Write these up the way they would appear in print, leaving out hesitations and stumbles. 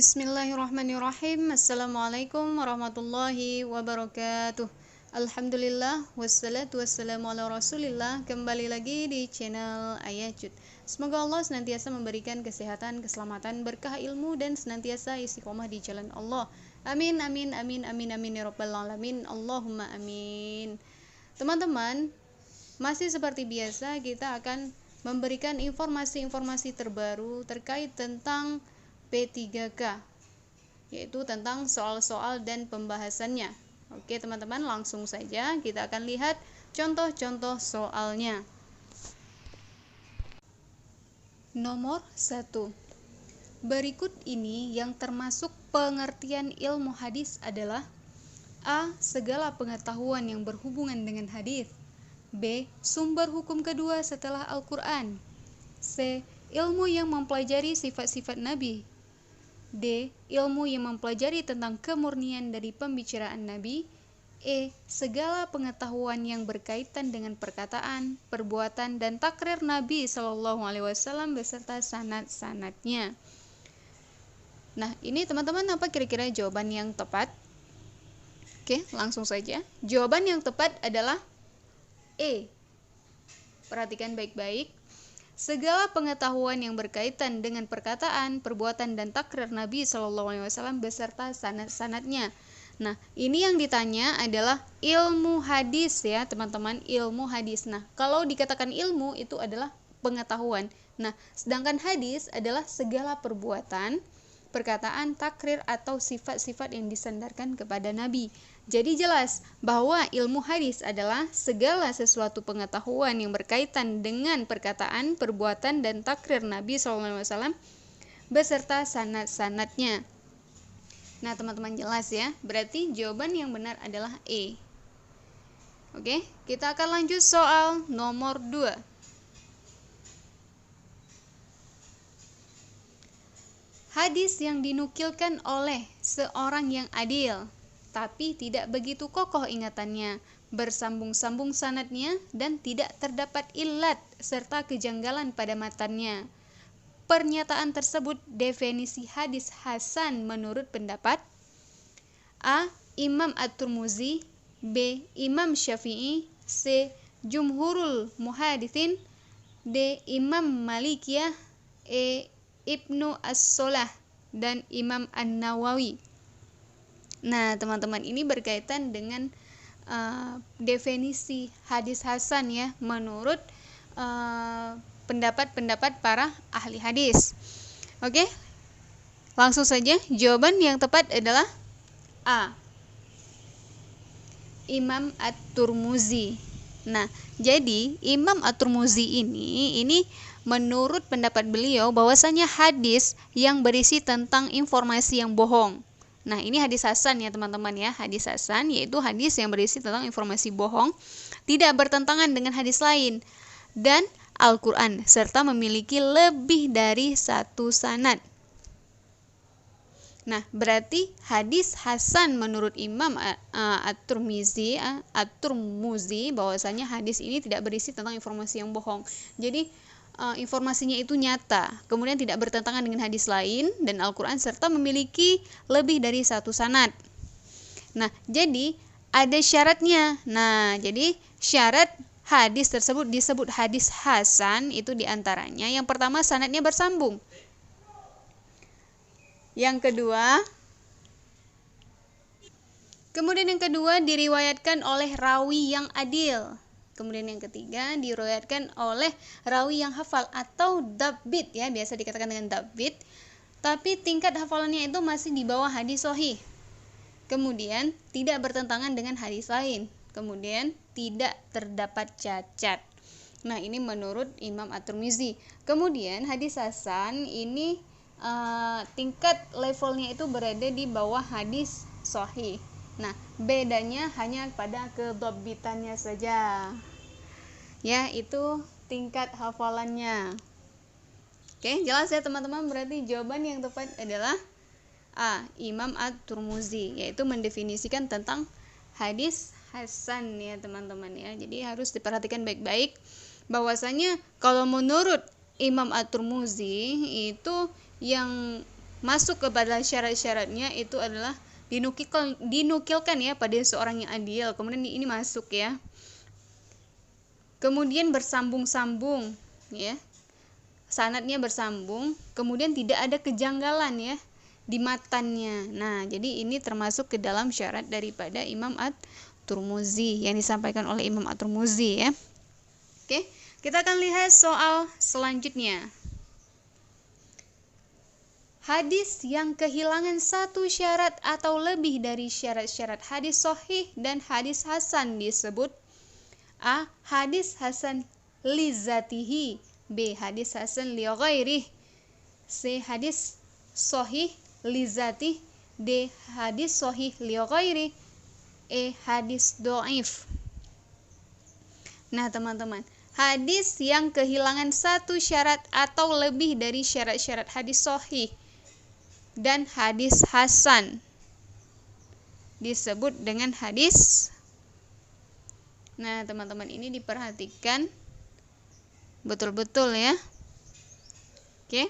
Bismillahirrahmanirrahim. Assalamualaikum warahmatullahi wabarakatuh. Alhamdulillah wassalatu wassalamu ala rasulillah. Kembali lagi di channel Ayajud. Semoga Allah senantiasa memberikan kesehatan, keselamatan, berkah ilmu, dan senantiasa istiqomah di jalan Allah. Amin, amin, amin, amin, amin, ya rabbal alamin. Allahumma amin. Teman-teman, masih seperti biasa kita akan memberikan informasi-informasi terbaru terkait tentang P3K, yaitu tentang soal-soal dan pembahasannya. Oke teman-teman, langsung saja kita akan lihat contoh-contoh soalnya. Nomor 1. Berikut ini yang termasuk pengertian ilmu hadis adalah: A. Segala pengetahuan yang berhubungan dengan hadis. B. Sumber hukum kedua setelah Al-Quran. C. Ilmu yang mempelajari sifat-sifat Nabi. D. Ilmu yang mempelajari tentang kemurnian dari pembicaraan Nabi. E. Segala pengetahuan yang berkaitan dengan perkataan, perbuatan, dan takrir Nabi SAW beserta sanad-sanadnya. Nah, ini teman-teman apa kira-kira jawaban yang tepat? Oke, langsung saja. Jawaban yang tepat adalah E. Perhatikan baik-baik. Segala pengetahuan yang berkaitan dengan perkataan, perbuatan, dan takrir Nabi SAW beserta sanad-sanadnya. Nah, ini yang ditanya adalah ilmu hadis ya teman-teman, ilmu hadis. Nah, kalau dikatakan ilmu itu adalah pengetahuan. Nah, sedangkan hadis adalah segala perbuatan, perkataan, takrir, atau sifat-sifat yang disandarkan kepada Nabi. Jadi jelas bahwa ilmu hadis adalah segala sesuatu pengetahuan yang berkaitan dengan perkataan, perbuatan, dan takrir Nabi SAW beserta sanad-sanadnya. Nah teman-teman jelas ya, berarti jawaban yang benar adalah E. Oke, kita akan lanjut soal nomor 2. Hadis yang dinukilkan oleh seorang yang adil, tapi tidak begitu kokoh ingatannya, bersambung-sambung sanadnya, dan tidak terdapat illat serta kejanggalan pada matannya. Pernyataan tersebut definisi hadis hasan menurut pendapat A. Imam At-Tirmidzi, B. Imam Syafi'i, C. Jumhurul Muhaditsin, D. Imam Malikiyah, E. Ibnu As-Solah, dan Imam An-Nawawi. Nah teman-teman, ini berkaitan dengan definisi hadis hasan ya menurut pendapat-pendapat para ahli hadis. Oke, langsung saja jawaban yang tepat adalah A. Imam At-Tirmidzi. Nah, jadi Imam At-Tirmidzi ini menurut pendapat beliau bahwasanya hadis yang berisi tentang informasi yang bohong. Nah, ini hadis hasan ya teman-teman ya. Hadis hasan yaitu hadis yang berisi tentang informasi bohong, tidak bertentangan dengan hadis lain dan Al-Quran, serta memiliki lebih dari satu sanad. Nah, berarti hadis hasan menurut Imam At-Tirmidzi bahwasanya hadis ini tidak berisi tentang informasi yang bohong. Jadi informasinya itu nyata, kemudian tidak bertentangan dengan hadis lain dan Al-Quran, serta memiliki lebih dari satu sanad. Nah, jadi ada syaratnya. Nah, jadi syarat hadis tersebut disebut hadis hasan itu diantaranya yang pertama sanadnya bersambung. Yang kedua diriwayatkan oleh rawi yang adil. Kemudian yang ketiga diriwayatkan oleh rawi yang hafal atau dabbit ya, biasa dikatakan dengan dabbit, tapi tingkat hafalannya itu masih di bawah hadis sahih. Kemudian tidak bertentangan dengan hadis lain. Kemudian tidak terdapat cacat. Nah, ini menurut Imam At-Tirmidzi. Kemudian hadis hasan ini tingkat levelnya itu berada di bawah hadis sahih. Nah, bedanya hanya pada kedhabbitannya saja. Ya, itu tingkat hafalannya. Oke, jelas ya teman-teman, berarti jawaban yang tepat adalah A. Imam At-Tirmidzi, yaitu mendefinisikan tentang hadis hasan ya teman-teman ya. Jadi harus diperhatikan baik-baik bahwasanya kalau menurut Imam At-Tirmidzi itu yang masuk kepada syarat-syaratnya itu adalah dinukilkan ya pada seorang yang adil. Kemudian ini masuk ya. Kemudian bersambung-sambung ya. Sanadnya bersambung, kemudian tidak ada kejanggalan ya di matannya. Nah, jadi ini termasuk ke dalam syarat daripada Imam At-Tirmidzi yang disampaikan oleh Imam At-Tirmidzi ya. Oke, kita akan lihat soal selanjutnya. Hadis yang kehilangan satu syarat atau lebih dari syarat-syarat hadis sahih dan hadis hasan disebut A. Hadis hasan li zatihi, B. Hadis hasan li ghairihi, C. Hadis sahih li zatihi, D. Hadis sahih li ghairihi, E. Hadis dhaif. Nah, teman-teman, hadis yang kehilangan satu syarat atau lebih dari syarat-syarat hadis sahih dan hadis hasan disebut dengan hadis. Nah, teman-teman, ini diperhatikan betul-betul ya. Oke.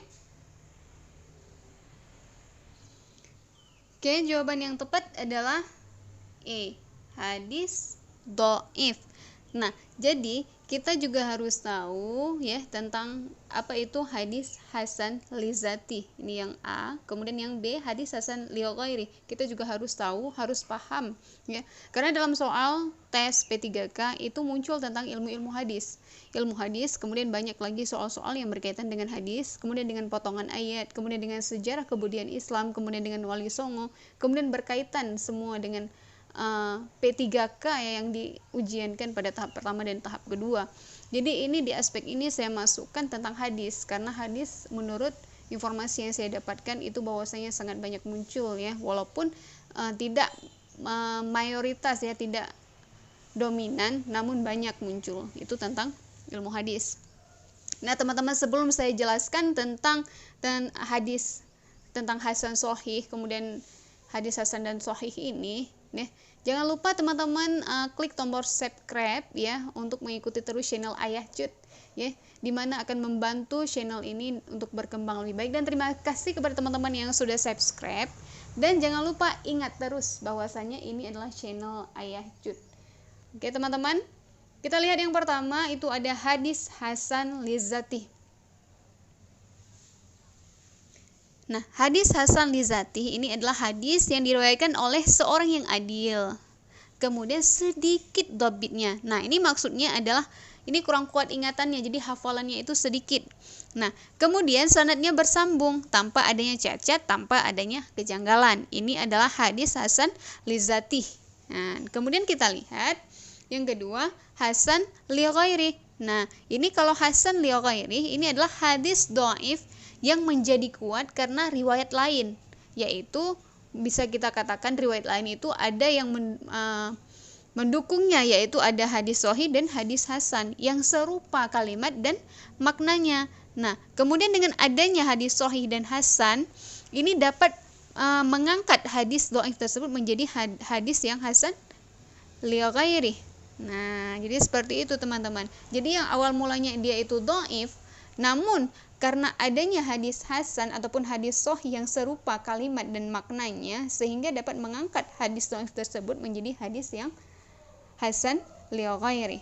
Oke, jawaban yang tepat adalah E. Hadis dhaif. Nah, jadi kita juga harus tahu ya tentang apa itu hadis hasan li zati. Ini yang A, kemudian yang B hadis hasan li ghairi. Kita juga harus tahu, harus paham ya. Karena dalam soal tes P3K itu muncul tentang ilmu-ilmu hadis. Ilmu hadis, kemudian banyak lagi soal-soal yang berkaitan dengan hadis, kemudian dengan potongan ayat, kemudian dengan sejarah kebudayaan Islam, kemudian dengan Wali Songo, kemudian berkaitan semua dengan P3K yang diujiankan pada tahap pertama dan tahap kedua. Jadi ini di aspek ini saya masukkan tentang hadis, karena hadis menurut informasi yang saya dapatkan itu bahwasanya sangat banyak muncul ya, walaupun tidak mayoritas ya, tidak dominan, namun banyak muncul itu tentang ilmu hadis. Nah, teman-teman, sebelum saya jelaskan tentang hadis tentang hasan sahih, kemudian hadis hasan dan sahih ini, jangan lupa teman-teman klik tombol subscribe ya untuk mengikuti terus channel Ayah Cut ya, dimana akan membantu channel ini untuk berkembang lebih baik. Dan terima kasih kepada teman-teman yang sudah subscribe, dan jangan lupa ingat terus bahwasanya ini adalah channel Ayah Cut. Oke, teman-teman, kita lihat yang pertama itu ada hadis hasan li zati. Nah, hadis hasan li zati ini adalah hadis yang diriwayatkan oleh seorang yang adil, kemudian sedikit dhabitnya. Nah, ini maksudnya adalah ini kurang kuat ingatannya, jadi hafalannya itu sedikit. Nah, kemudian sanadnya bersambung tanpa adanya cacat, tanpa adanya kejanggalan. Ini adalah hadis hasan li zati. Nah, kemudian kita lihat yang kedua, hasan li ghairi. Nah, ini kalau hasan li ghairi ini adalah hadis dhaif yang menjadi kuat karena riwayat lain, yaitu bisa kita katakan riwayat lain itu ada yang mendukungnya, yaitu ada hadis sahih dan hadis hasan yang serupa kalimat dan maknanya. Nah, kemudian dengan adanya hadis sahih dan hasan ini dapat mengangkat hadis dhaif tersebut menjadi hadis yang hasan li ghairi. Nah, jadi seperti itu teman-teman. Jadi yang awal mulanya dia itu dhaif, namun karena adanya hadis hasan ataupun hadis sahih yang serupa kalimat dan maknanya, sehingga dapat mengangkat hadis dhaif tersebut menjadi hadis yang hasan li ghairi.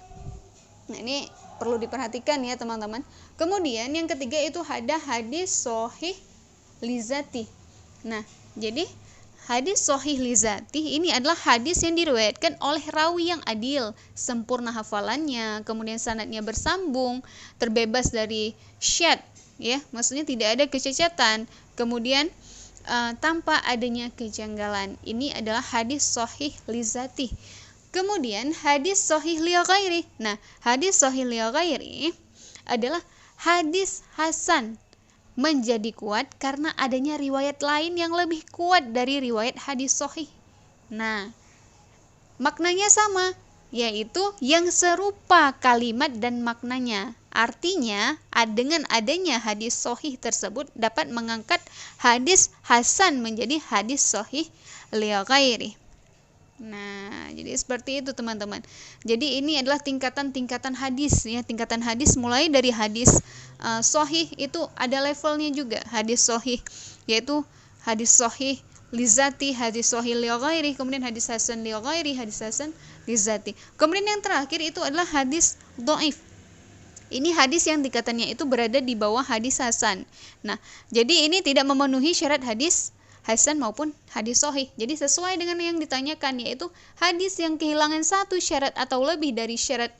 Nah, ini perlu diperhatikan ya teman-teman. Kemudian yang ketiga itu ada hadis sahih li zati. Nah, jadi hadis sahih li zati ini adalah hadis yang diriwayatkan oleh rawi yang adil, sempurna hafalannya, kemudian sanadnya bersambung, terbebas dari syadz ya, maksudnya tidak ada kecacatan, kemudian tanpa adanya kejanggalan. Ini adalah hadis sahih li zati. Kemudian hadis sahih li ghairi. Nah, hadis sahih li ghairi adalah hadis hasan menjadi kuat karena adanya riwayat lain yang lebih kuat dari riwayat hadis sahih. Nah, maknanya sama, yaitu yang serupa kalimat dan maknanya. Artinya, dengan adanya hadis sahih tersebut dapat mengangkat hadis hasan menjadi hadis sahih li ghairi. Nah, jadi seperti itu teman-teman. Jadi ini adalah tingkatan-tingkatan hadis ya, tingkatan hadis mulai dari hadis sahih itu ada levelnya juga. Hadis sahih yaitu hadis sahih lizati, hadis sahih li ghairi, kemudian hadis hasan li ghairi, hadis hasan lizati. Kemudian yang terakhir itu adalah hadis dhaif. Ini hadis yang dikatanya itu berada di bawah hadis hasan. Nah, jadi ini tidak memenuhi syarat hadis hasan maupun hadis sahih. Jadi sesuai dengan yang ditanyakan, yaitu hadis yang kehilangan satu syarat atau lebih dari syarat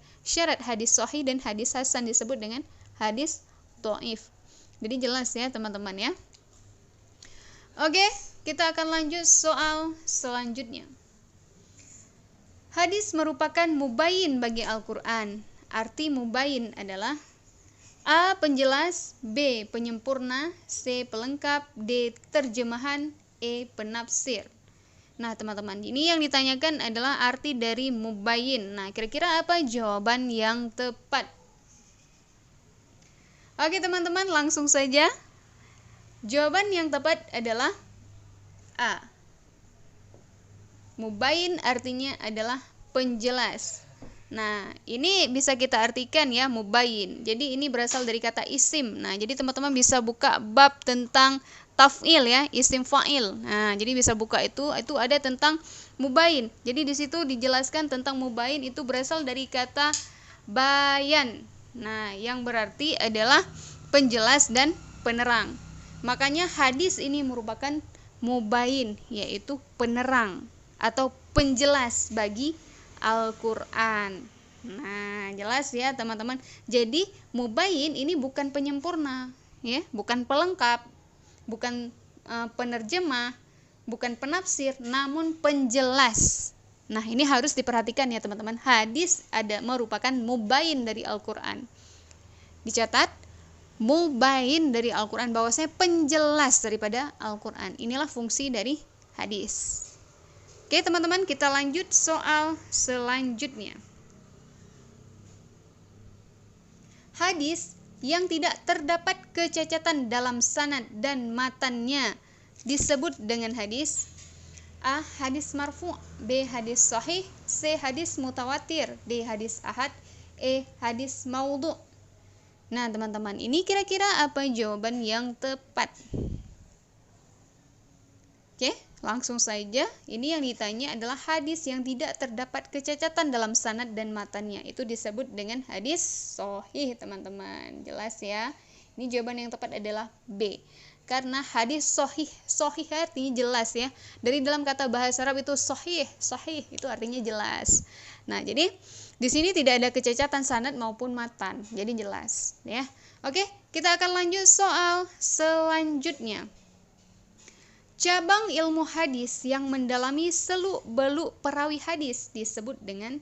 hadis sahih dan hadis hasan disebut dengan hadis dhaif. Jadi jelas ya teman-teman ya. Oke, kita akan lanjut soal selanjutnya. Hadis merupakan mubayyin bagi Al-Qur'an. Arti mubayyin adalah A. penjelas, B. penyempurna, C. pelengkap, D. terjemahan, E. penafsir. Nah teman-teman, ini yang ditanyakan adalah arti dari mubayyin. Nah kira-kira apa jawaban yang tepat? Oke teman-teman, langsung saja. Jawaban yang tepat adalah A. Mubayyin artinya adalah penjelas. Nah, ini bisa kita artikan ya, mubayyin. Jadi ini berasal dari kata isim. Nah, jadi teman-teman bisa buka bab tentang taf'il ya, isim fa'il. Nah, jadi bisa buka itu ada tentang mubayyin. Jadi di situ dijelaskan tentang mubayyin itu berasal dari kata bayan. Nah, yang berarti adalah penjelas dan penerang. Makanya hadis ini merupakan mubayyin, yaitu penerang atau penjelas bagi Al-Qur'an. Nah, jelas ya teman-teman. Jadi mubayyin ini bukan penyempurna, ya, bukan pelengkap, bukan penerjemah, bukan penafsir, namun penjelas. Nah, ini harus diperhatikan ya teman-teman. Hadis merupakan mubayyin dari Al-Qur'an. Dicatat, mubayyin dari Al-Qur'an, bahwasanya penjelas daripada Al-Qur'an. Inilah fungsi dari hadis. Oke teman-teman, kita lanjut soal selanjutnya. Hadis yang tidak terdapat kecacatan dalam sanad dan matannya disebut dengan hadis A. hadis marfu', B. hadis sahih, C. hadis mutawatir, D. hadis ahad, E. hadis maudhu'. Nah teman-teman, ini kira-kira apa jawaban yang tepat? Oke, langsung saja. Ini yang ditanya adalah hadis yang tidak terdapat kecacatan dalam sanad dan matannya. Itu disebut dengan hadis sahih, teman-teman. Jelas ya. Ini jawaban yang tepat adalah B. Karena hadis sahih artinya jelas ya. Dari dalam kata bahasa Arab itu sahih itu artinya jelas. Nah, jadi di sini tidak ada kecacatan sanad maupun matan. Jadi jelas ya. Oke, kita akan lanjut soal selanjutnya. Cabang ilmu hadis yang mendalami seluk-beluk perawi hadis disebut dengan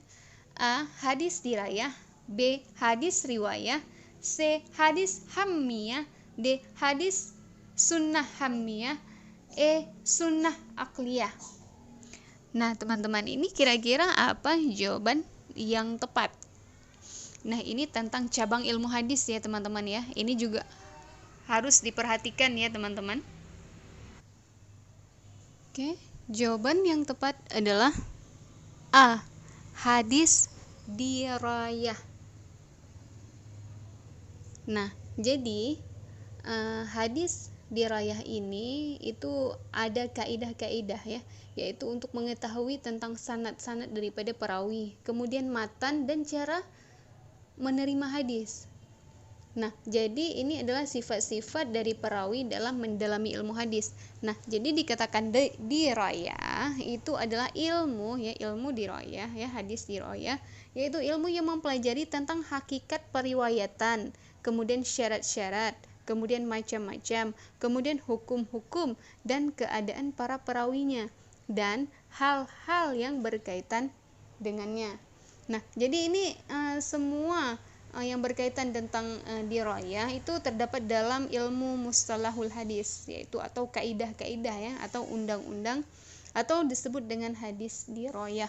A. hadis dirayah, B. hadis riwayah, C. hadis hammiyah, D. hadis sunnah hammiyah, E. sunnah akliyah. Nah teman-teman, ini kira-kira apa jawaban yang tepat? Nah ini tentang cabang ilmu hadis ya teman-teman ya. Ini juga harus diperhatikan ya teman-teman. Oke, jawaban yang tepat adalah A. hadis dirayah. Nah, jadi hadis dirayah ini itu ada kaidah-kaidah ya, yaitu untuk mengetahui tentang sanad-sanad daripada perawi, kemudian matan dan cara menerima hadis. Nah, jadi ini adalah sifat-sifat dari perawi dalam mendalami ilmu hadis. Nah, jadi dikatakan dirayah itu adalah ilmu ya, ilmu dirayah ya, hadis dirayah, yaitu ilmu yang mempelajari tentang hakikat periwayatan, kemudian syarat-syarat, kemudian macam-macam, kemudian hukum-hukum dan keadaan para perawinya dan hal-hal yang berkaitan dengannya. Nah, jadi ini semua yang berkaitan tentang dirayah itu terdapat dalam ilmu mustalahul hadis, yaitu atau kaidah-kaidah ya, atau undang-undang, atau disebut dengan hadis dirayah.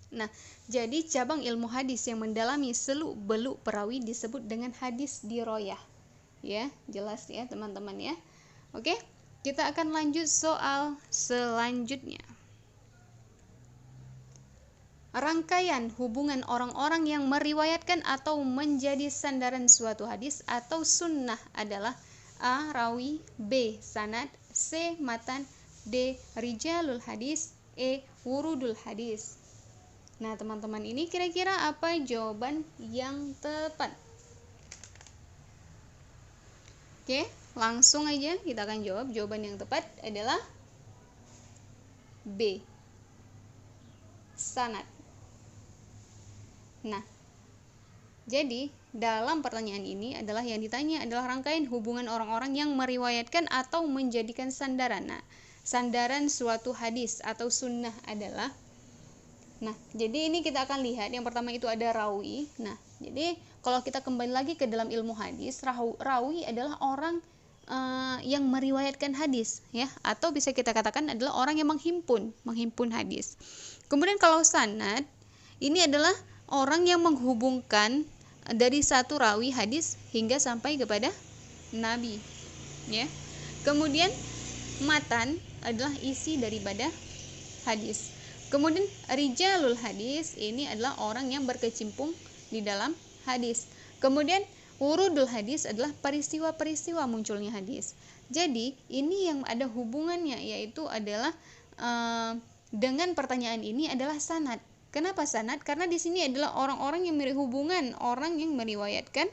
Nah, jadi cabang ilmu hadis yang mendalami seluk-beluk perawi disebut dengan hadis dirayah. Ya, jelas ya teman-teman ya. Oke, kita akan lanjut soal selanjutnya. Rangkaian hubungan orang-orang yang meriwayatkan atau menjadi sandaran suatu hadis atau sunnah adalah A. rawi, B. sanad, C. Matan, D. Rijalul hadis, E. Wurudul hadis. Nah, teman-teman, ini kira-kira apa jawaban yang tepat? Oke, langsung aja kita akan jawab. Jawaban yang tepat adalah B. Sanad. Nah, jadi dalam pertanyaan ini adalah yang ditanya adalah rangkaian hubungan orang-orang yang meriwayatkan atau menjadikan sandaran. Nah, sandaran suatu hadis atau sunnah adalah, nah, jadi ini kita akan lihat yang pertama itu ada rawi. Nah, jadi kalau kita kembali lagi ke dalam ilmu hadis, rawi adalah orang yang meriwayatkan hadis, ya, atau bisa kita katakan adalah orang yang menghimpun hadis. Kemudian kalau sanad, ini adalah orang yang menghubungkan dari satu rawi hadis hingga sampai kepada Nabi, ya. Kemudian matan adalah isi daripada hadis. Kemudian rijalul hadis ini adalah orang yang berkecimpung di dalam hadis. Kemudian wurudul hadis adalah peristiwa-peristiwa munculnya hadis. Jadi ini yang ada hubungannya, yaitu adalah dengan pertanyaan ini adalah sanad. Kenapa sanad? Karena di sini adalah orang-orang yang hubungan orang yang meriwayatkan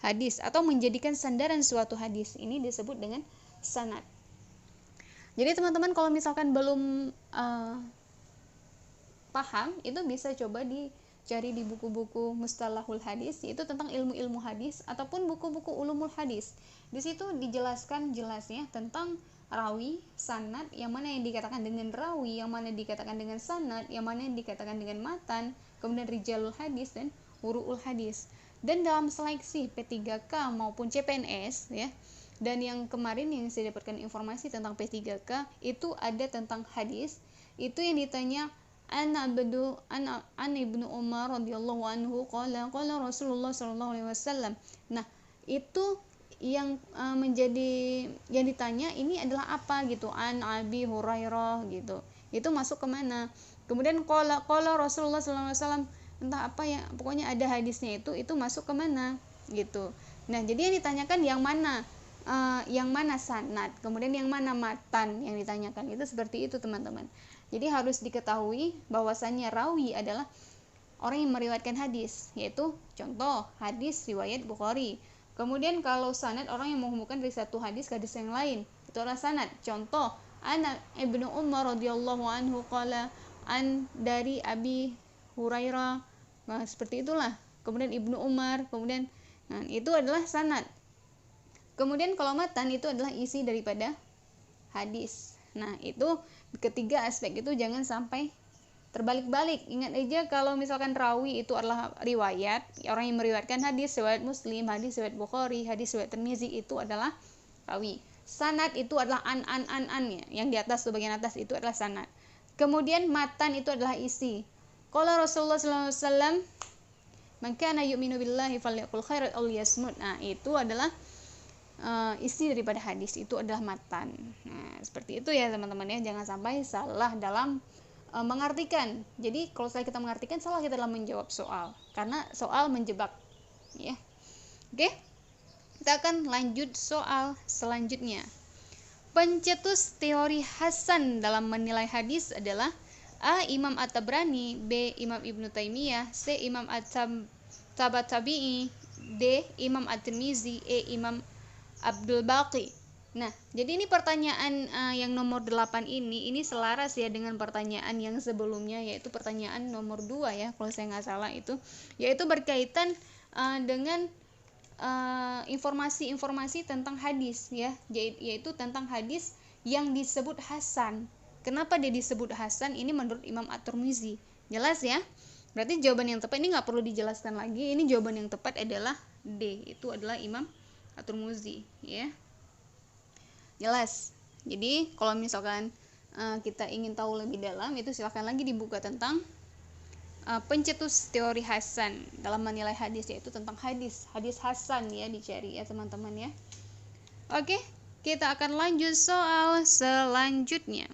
hadis atau menjadikan sandaran suatu hadis. Ini disebut dengan sanad. Jadi teman-teman kalau misalkan belum paham, itu bisa coba dicari di buku-buku mustalahul hadis, yaitu tentang ilmu-ilmu hadis, ataupun buku-buku ulumul hadis. Di situ dijelaskan jelasnya tentang rawi, sanad, yang mana yang dikatakan dengan rawi, yang mana dikatakan dengan sanad, yang mana yang dikatakan dengan matan, kemudian rijalul hadis dan wuru'ul hadis. Dan dalam seleksi P3K maupun CPNS, ya, dan yang kemarin yang saya dapatkan informasi tentang P3K itu ada tentang hadis, itu yang ditanya an Ibnu Umar radhiyallahu anhu qala Rasulullah sallallahu alaihi wasallam. Nah, itu yang menjadi yang ditanya ini adalah apa gitu, an Abi Hurairah gitu. Itu masuk ke mana? Kemudian qala Rasulullah sallallahu alaihi wasallam, entah apa ya, pokoknya ada hadisnya itu masuk ke mana gitu. Nah, jadi yang ditanyakan yang mana? Yang mana sanad, kemudian yang mana matan yang ditanyakan, itu seperti itu teman-teman. Jadi harus diketahui bahwasannya rawi adalah orang yang meriwayatkan hadis, yaitu contoh hadis riwayat Bukhari. Kemudian kalau sanad, orang yang menghubungkan dari satu hadis ke hadis yang lain, itu adalah sanad. Contoh an Ibnu Umar radhiyallahu anhu qala an dari Abi Hurairah. Nah, seperti itulah. Kemudian Ibnu Umar, kemudian itu adalah sanad. Kemudian kalau matan itu adalah isi daripada hadis. Nah, itu ketiga aspek itu jangan sampai terbalik-balik. Ingat aja kalau misalkan rawi itu adalah riwayat, orang yang meriwayatkan hadis riwayat Muslim, hadis riwayat Bukhari, hadis riwayat Tirmizi, itu adalah rawi. Sanad itu adalah an ya. Yang di atas tuh, bagian atas itu adalah sanad. Kemudian matan itu adalah isi. Qala Rasulullah sallallahu alaihi wasallam, "Man kana yu'minu billahi falyaqul khairan aw liyasmut." Nah, itu adalah isi daripada hadis, itu adalah matan. Nah, seperti itu ya teman-teman ya, jangan sampai salah dalam mengartikan. Jadi kalau kita mengartikan, salah kita dalam menjawab soal, karena soal menjebak, ya. Oke, kita akan lanjut soal selanjutnya. Pencetus teori Hasan dalam menilai hadis adalah A. Imam At-Tabrani, B. Imam Ibnu Taimiyah, C. Imam At-Tabatabi'i, D. Imam At-Tirmizi, E. Imam Abdul Baqi. Nah, jadi ini pertanyaan yang nomor 8 ini selaras ya dengan pertanyaan yang sebelumnya, yaitu pertanyaan nomor 2 ya, kalau saya nggak salah itu, yaitu berkaitan dengan informasi-informasi tentang hadis ya, yaitu tentang hadis yang disebut hasan. Kenapa dia disebut hasan? Ini menurut Imam At-Tirmizi. Jelas ya? Berarti jawaban yang tepat ini nggak perlu dijelaskan lagi. Ini jawaban yang tepat adalah D, itu adalah Imam At-Tirmizi, ya. Jelas. Jadi kalau misalkan kita ingin tahu lebih dalam, itu silakan lagi dibuka tentang pencetus teori Hasan dalam menilai hadis, yaitu tentang hadis Hasan ya, dicari ya teman-teman ya. Oke, kita akan lanjut soal selanjutnya.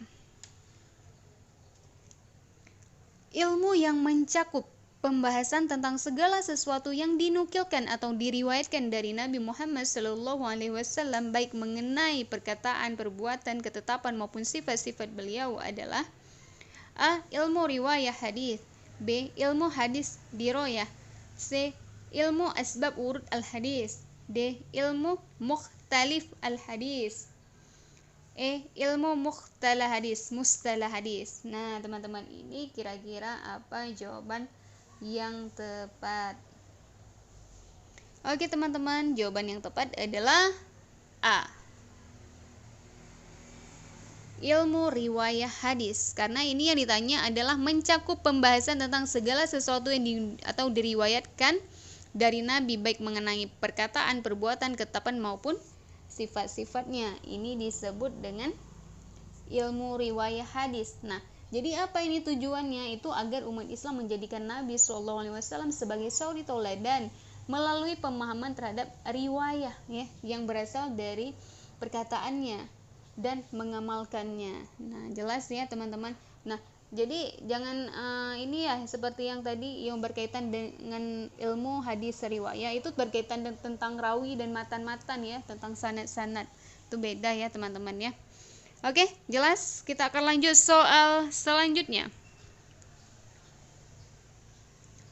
Ilmu yang mencakup pembahasan tentang segala sesuatu yang dinukilkan atau diriwayatkan dari Nabi Muhammad SAW, baik mengenai perkataan, perbuatan, ketetapan maupun sifat-sifat beliau adalah A. Ilmu riwayah hadis, B. Ilmu hadis diroyah, C. Ilmu asbab urud al-hadis, D. Ilmu mukhtalif al-hadis, E. Ilmu mustalah hadis. Nah, teman-teman, ini kira-kira apa jawaban yang tepat? Oke, teman-teman, jawaban yang tepat adalah A. Ilmu riwayah hadis, karena ini yang ditanya adalah mencakup pembahasan tentang segala sesuatu yang atau diriwayatkan dari Nabi, baik mengenai perkataan, perbuatan, ketetapan maupun sifat-sifatnya. Ini disebut dengan ilmu riwayah hadis. Nah, jadi apa ini tujuannya? Itu agar umat Islam menjadikan Nabi SAW sebagai suri tauladan melalui pemahaman terhadap riwayah, ya, yang berasal dari perkataannya dan mengamalkannya. Nah, jelas ya teman-teman. Nah, jadi jangan ini ya, seperti yang tadi yang berkaitan dengan ilmu hadis riwayah itu berkaitan tentang rawi dan matan-matan, ya, tentang sanad-sanad. Itu beda ya teman-teman ya. Oke, jelas. Kita akan lanjut soal selanjutnya.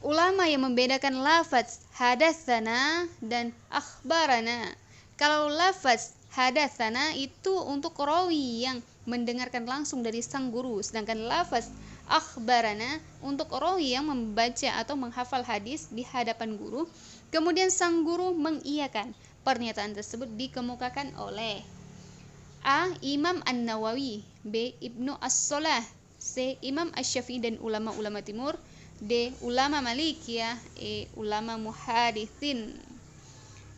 Ulama yang membedakan lafaz hadatsana dan akhbarana. Kalau lafaz hadatsana itu untuk rawi yang mendengarkan langsung dari sang guru, sedangkan lafaz akhbarana untuk rawi yang membaca atau menghafal hadis di hadapan guru, kemudian sang guru mengiyakan. Pernyataan tersebut dikemukakan oleh A. Imam An-Nawawi, B. Ibnu As-Solah, C. Imam Asy-Syafi'i dan ulama-ulama timur, D. Ulama Malikiyah, E. Ulama Muhaditsin.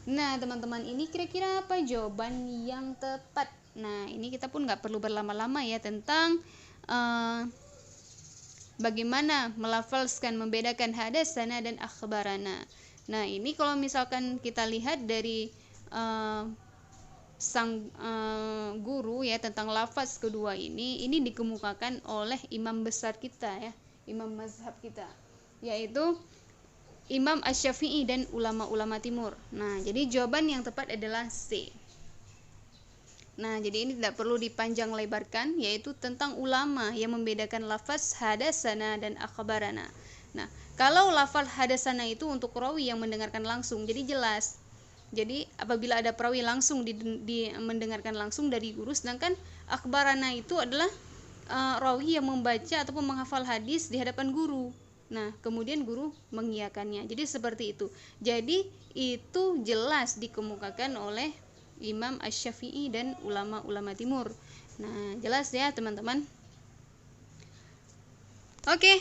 Nah, teman-teman, ini kira-kira apa jawaban yang tepat? Nah, ini kita pun nggak perlu berlama-lama ya tentang bagaimana melafalkan, membedakan hadatsana dan akhbarana. Nah, ini kalau misalkan kita lihat dari sang guru ya tentang lafaz kedua ini dikemukakan oleh imam besar kita ya, imam mazhab kita, yaitu Imam Asy-Syafi'i dan ulama-ulama timur. Nah, jadi jawaban yang tepat adalah C. Nah, jadi ini tidak perlu dipanjang lebarkan, yaitu tentang ulama yang membedakan lafaz hadatsana dan akhbarana. Nah, kalau lafaz hadatsana itu untuk rawi yang mendengarkan langsung, jadi jelas. Jadi apabila ada perawi langsung mendengarkan langsung dari guru, sedangkan akhbarana itu adalah rawi yang membaca ataupun menghafal hadis di hadapan guru. Nah, kemudian guru mengiyakannya. Jadi seperti itu. Jadi itu jelas dikemukakan oleh Imam Asy-Syafi'i dan ulama-ulama timur. Nah, jelas ya teman-teman. Oke.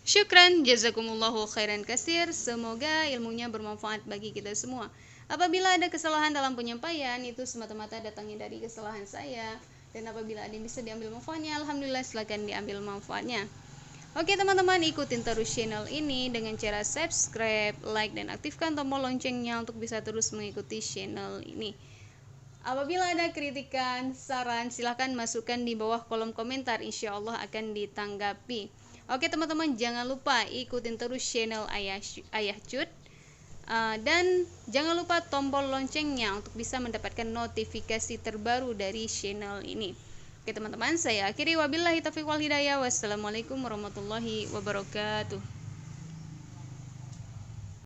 Syukran, jazakumullahu khairan katsir. Semoga ilmunya bermanfaat bagi kita semua. Apabila ada kesalahan dalam penyampaian, itu semata-mata datangnya dari kesalahan saya. Dan apabila ada yang bisa diambil manfaatnya, alhamdulillah, silakan diambil manfaatnya. Oke teman-teman, ikutin terus channel ini dengan cara subscribe, like, dan aktifkan tombol loncengnya untuk bisa terus mengikuti channel ini. Apabila ada kritikan, saran, silahkan masukkan di bawah kolom komentar, insya Allah akan ditanggapi. Oke teman-teman, jangan lupa ikutin terus channel Ayah Cut, dan jangan lupa tombol loncengnya untuk bisa mendapatkan notifikasi terbaru dari channel ini. Oke teman-teman, saya akhiri, wabillahi taufiq wal hidayah. Wassalamualaikum warahmatullahi wabarakatuh.